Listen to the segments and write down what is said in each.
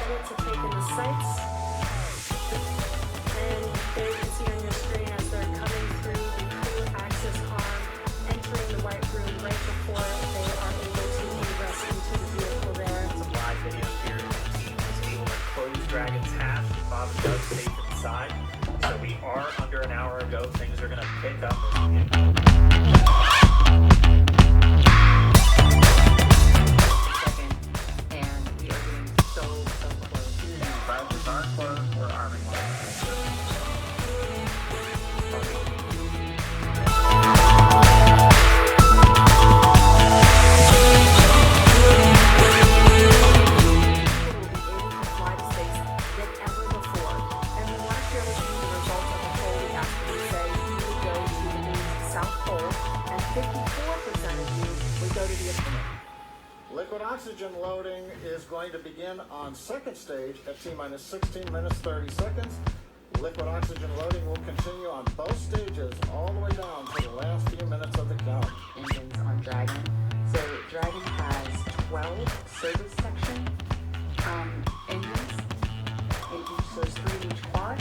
minute to take in the sights. And there you can see on your screen as they're coming through the crew access car, entering the white room right before they are able to ingress into the vehicle there. It's a live video here. The team is able to close Dragon's hatch. Bob and Doug safe inside. So we are under an hour ago. Things are going to pick up. Second, and we are getting so close. Branches are closed. We're arming one. Liquid oxygen loading is going to begin on second stage at T-minus 16 minutes 30 seconds. Liquid oxygen loading will continue on both stages all the way down to the last few minutes of the count. Engines on Dragon. So Dragon has 12 service section engines in each, so there's 3 in each quad.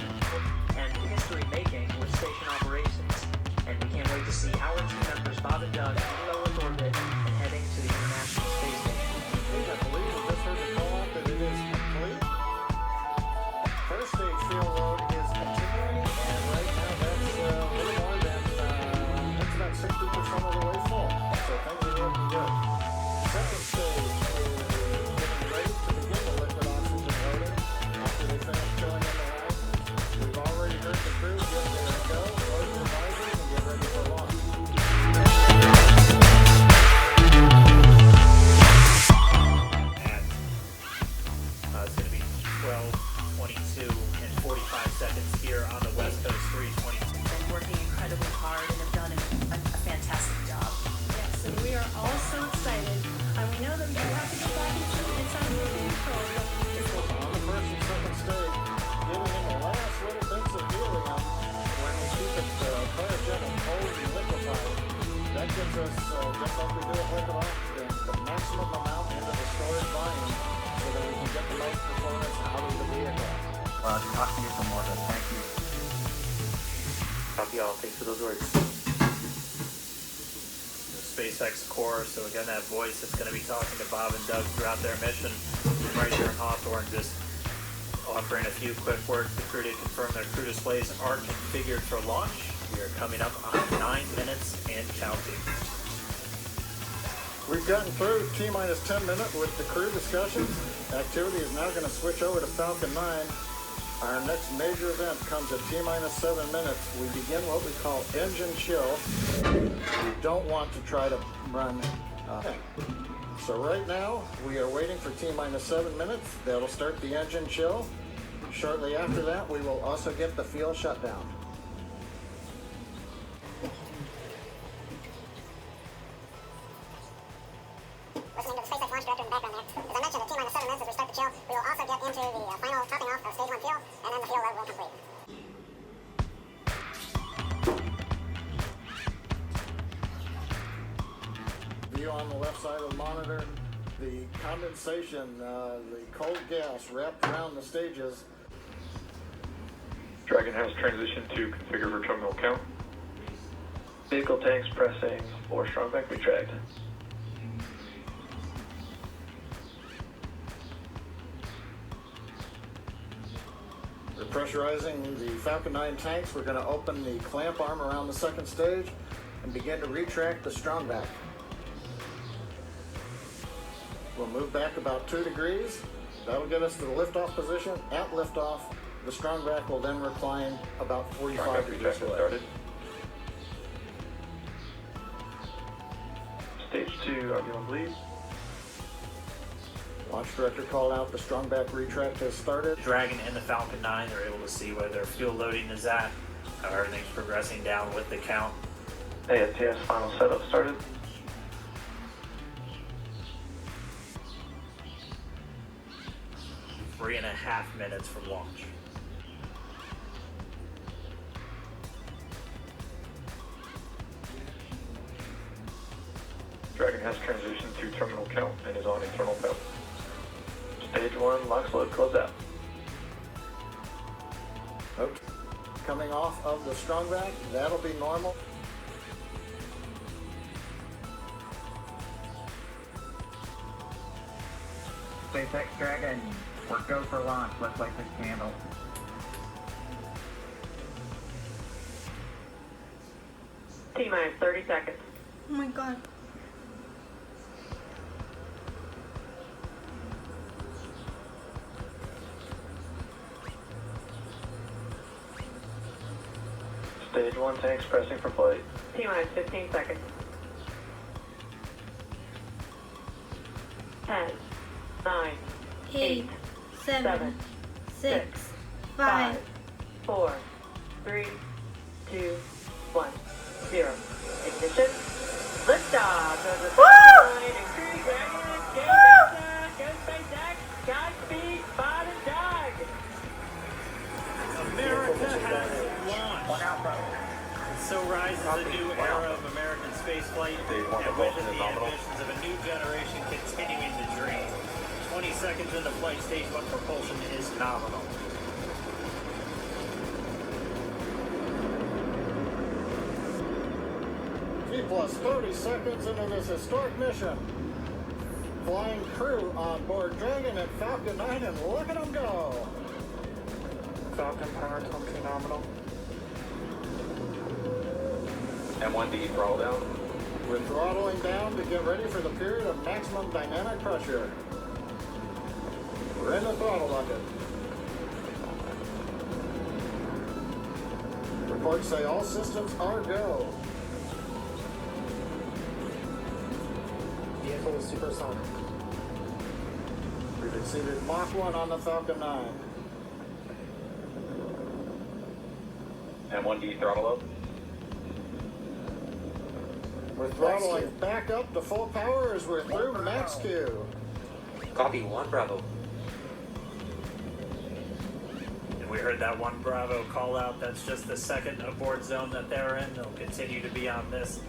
And history making with station operations. And we can't wait to see our team members, Bob and Doug, in low Earth orbit and heading to the International Space Station. I believe we just heard the call out that it is complete. First stage fuel load is continuing, and right now that's a little more than, that's about 60% of the way full. So things are looking good. Second stage is getting ready to begin the liquid oxygen loading after they finish filling in the line. We've already heard the crew get there to go, load your visors, and get ready for launch. It's going to be 12:22 and 45 seconds here on the West Coast 322. Been working incredibly hard and have done a fantastic job. Yes, and we are all so excited. We know that you have to go back inside the vehicle, but it's On the first and second stage, getting in the last little bits of helium when we keep it cryogenic, cold and liquefied. That gives us, just like we do at liquid oxygen, the maximum amount into the storage volume so that we can get the most performance out of the vehicle. Talk to you some more, but thank you. Copy all. Thanks for those words. The SpaceX core, so again, that voice that's going to be talking to Bob and Doug throughout their mission. Right here in Hawthorne, just offering a few quick words. The crew to confirm their crew displays are configured for launch. We are coming up on 9 minutes and counting. We've gotten through T-minus 10 minutes with the crew discussions. Activity is now going to switch over to Falcon 9. Our next major event comes at T-minus 7 minutes. We begin what we call engine chill. We don't want to try to run. So right now, we are waiting for T-minus 7 minutes. That'll start the engine chill. Shortly after that, we will also get the fuel shutdown. Listening to the SpaceX launch director in the background there. As I mentioned, at T-minus 7 minutes as we start the chill, we will also get into the final topping off of stage 1 fuel, and then the fuel load will complete. View on the left side of the monitor, the condensation, the cold gas wrapped around the stages. Dragon has transitioned to configure for terminal count. Vehicle tanks pressing for strongback retract. We're pressurizing the Falcon 9 tanks. We're going to open the clamp arm around the second stage and begin to retract the strongback. We'll move back about 2 degrees. That'll get us to the liftoff position. At liftoff, the strongback will then recline about 45 Strongback degrees retract away. started. Stage 2, ambulance lead. Launch director called out the strongback retract has started. Dragon and the Falcon 9, they're able to see where their fuel loading is at, how everything's progressing down with the count. ASTS final setup started. Three and a half minutes from launch. Dragon has transitioned to terminal count and is on internal power. Stage 1, LOX load, close out. Okay. Coming off of the strong vac, that'll be normal. SpaceX Dragon, we're go for launch. Let's light this candle. T-minus 30 seconds. Oh my god. Stage 1 tanks pressing for flight. T-minus 15 seconds. 10, 9, 8, 7, 6, 5, 5. 4, 3, 2, 1, 0. Ignition. Liftoff of the Starlight and Crew Dragon. Go NASA, go SpaceX, Godspeed, Bob and Doug. America has launched. So rises a new era of American spaceflight, and with it the ambitions of a new generation continuing the dream. 20 seconds into flight, stage 1 propulsion is nominal. T plus 30 seconds into this historic mission. Flying crew on board Dragon and Falcon 9, and look at them go. Falcon power to nominal. M1D throttle down. We're throttling down to get ready for the period of maximum dynamic pressure. We're in the throttle bucket. Reports say all systems are go. Vehicle is supersonic. We've exceeded Mach 1 on the Falcon 9. M1D throttle up. We're throttling back up to full power as we're through max Q. Copy 1 Bravo. And we heard that 1 Bravo call out. That's just the second abort zone that they're in. They'll continue to be on this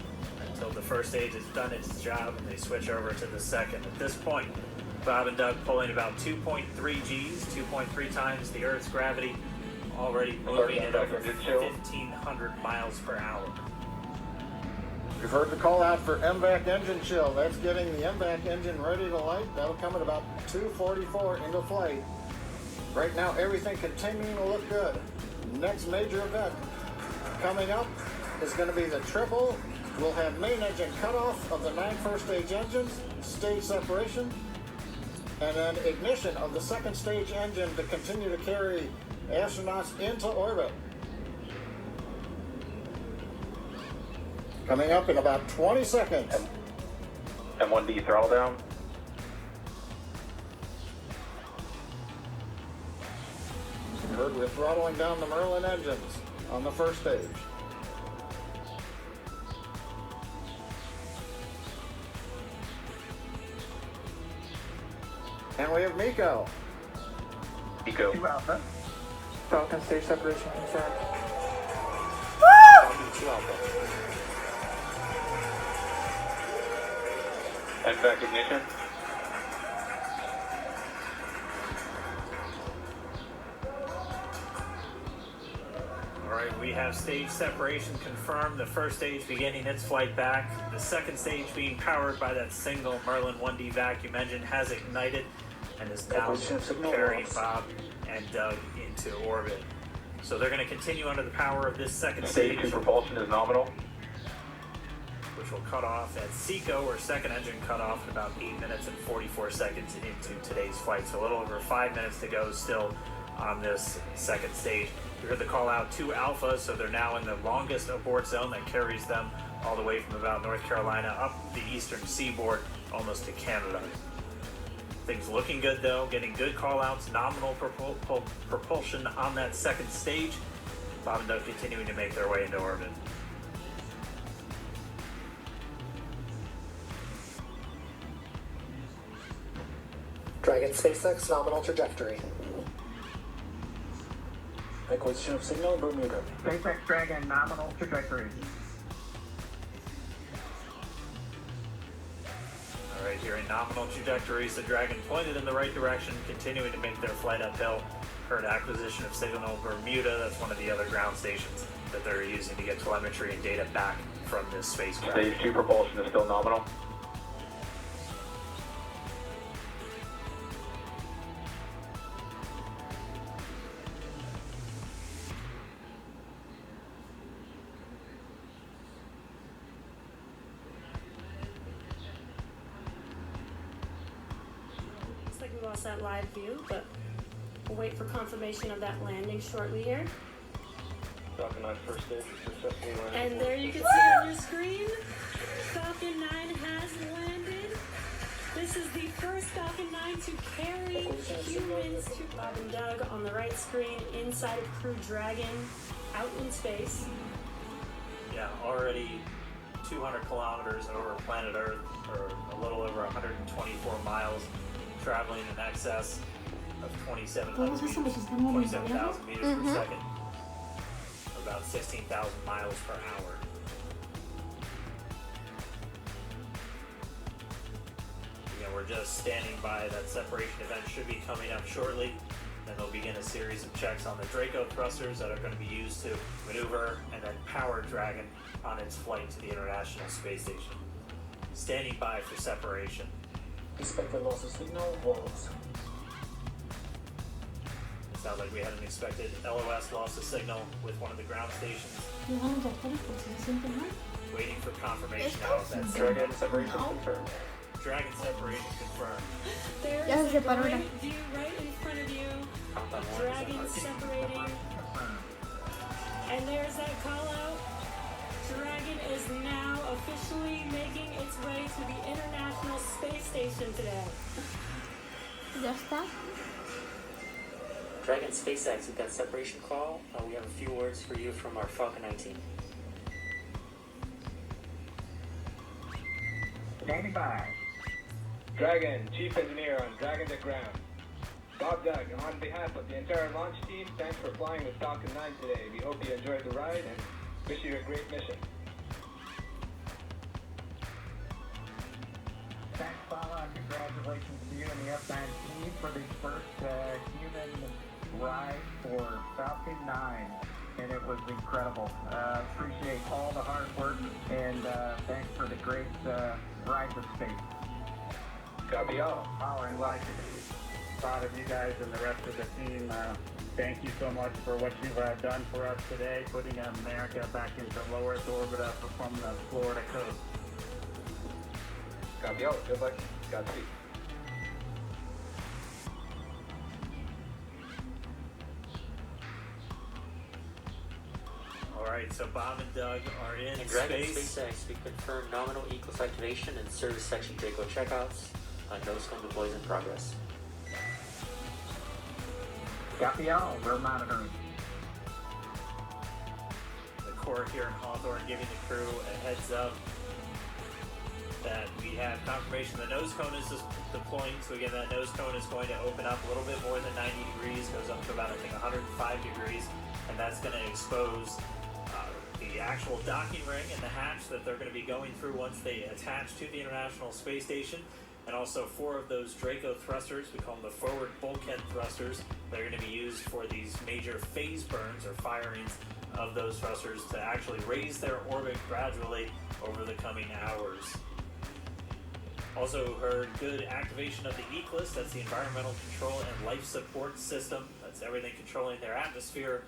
until the first stage has done its job and they switch over to the second. At this point, Bob and Doug pulling about 2.3 Gs, 2.3 times the Earth's gravity, already moving at over 1,500 miles per hour. We've heard the call out for MVAC engine chill. That's getting the MVAC engine ready to light. That'll come at about 2:44 into flight. Right now, everything continuing to look good. Next major event coming up is going to be the triple. We'll have main engine cutoff of the 9 first stage engines, stage separation, and then ignition of the second stage engine to continue to carry astronauts into orbit. Coming up in about 20 seconds. M1D throttle down. You heard we're throttling down the Merlin engines on the first stage. And we have Miko. Eco. 2 Alpha. Falcon stage separation confirmed. Falcon 2 Alpha. MVAC ignition. All right, we have stage separation confirmed. The first stage beginning its flight back. The second stage being powered by that single Merlin 1D vacuum engine has ignited and is now carrying Bob and Doug into orbit. So they're going to continue under the power of this second Stage stage, 2 propulsion is nominal. which will cut off at SECO, or second engine cutoff, in about 8 minutes and 44 seconds into today's flight. So a little over 5 minutes to go still on this second stage. You heard the call out 2 Alpha, so they're now in the longest abort zone that carries them all the way from about North Carolina up the eastern seaboard almost to Canada. Things looking good though, getting good call outs, nominal propulsion on that second stage. Bob and Doug continuing to make their way into orbit. Dragon SpaceX nominal trajectory. Acquisition of signal, Bermuda. SpaceX Dragon nominal trajectory. All right, here in nominal trajectories, the Dragon pointed in the right direction, continuing to make their flight uphill. Heard acquisition of signal Bermuda, that's one of the other ground stations that they're using to get telemetry and data back from this spacecraft. Stage 2 propulsion is still nominal. Looks like we lost that live view, but we'll wait for confirmation of that landing shortly here. Falcon 9 first stage successfully landed. And there you can see on your screen, Falcon 9 has landed. This is the first Falcon 9 to carry humans to Bob and Doug on the right screen inside of Crew Dragon out in space. Yeah, already 200 kilometers over planet Earth, or a little over 124 miles, traveling in excess of 27,000 meters per second, about 16,000 miles per hour. Again, we're just standing by. That separation event should be coming up shortly. Then they'll begin a series of checks on the Draco thrusters that are going to be used to maneuver and then power Dragon on its flight to the International Space Station. Standing by for separation. Expected loss of signal, wolves. It sounds like we had an expected LOS loss of signal with one of the ground stations. Waiting for confirmation now of that Dragon separation confirmed. Dragon separation confirmed. There Ya is se a separó great una. view right in front of you. Dragon separating. And there's that call out. Dragon is now officially making its way to the International Space Station today. Ya está. Dragon SpaceX, we've got a separation call. We have a few words for you from our Falcon 9 team. Standing by. Dragon, Chief Engineer on Dragon to ground. Bob Doug, on behalf of the entire launch team, thanks for flying with Falcon 9 today. We hope you enjoyed the ride and wish you a great mission. Thanks, Paula, and congratulations to you and the F9 team for the first human ride for Falcon 9. And it was incredible. Appreciate all the hard work and thanks for the great ride to space. Copy all. Power and light. Proud of you guys and the rest of the team. Thank you so much for what you've done for us today, putting America back into low Earth orbit from the Florida coast. Copy all. Good luck. Godspeed. Alright, so Bob and Doug are in And Dragon space. SpaceX, we confirm nominal Eclipse activation and service section Draco checkouts. Nose cone deploys in progress. Copy all. We're monitoring. The Corps here in Hawthorne giving the crew a heads up that we have confirmation the nose cone is deploying. So again, that nose cone is going to open up a little bit more than 90 degrees, goes up to about, I think, 105 degrees, and that's going to expose the actual docking ring and the hatch that they're going to be going through once they attach to the International Space Station. And also 4 of those Draco thrusters, we call them the forward bulkhead thrusters, they're going to be used for these major phase burns or firings of those thrusters to actually raise their orbit gradually over the coming hours. Also heard good activation of the ECLSS, that's the Environmental Control and Life Support System. That's everything controlling their atmosphere,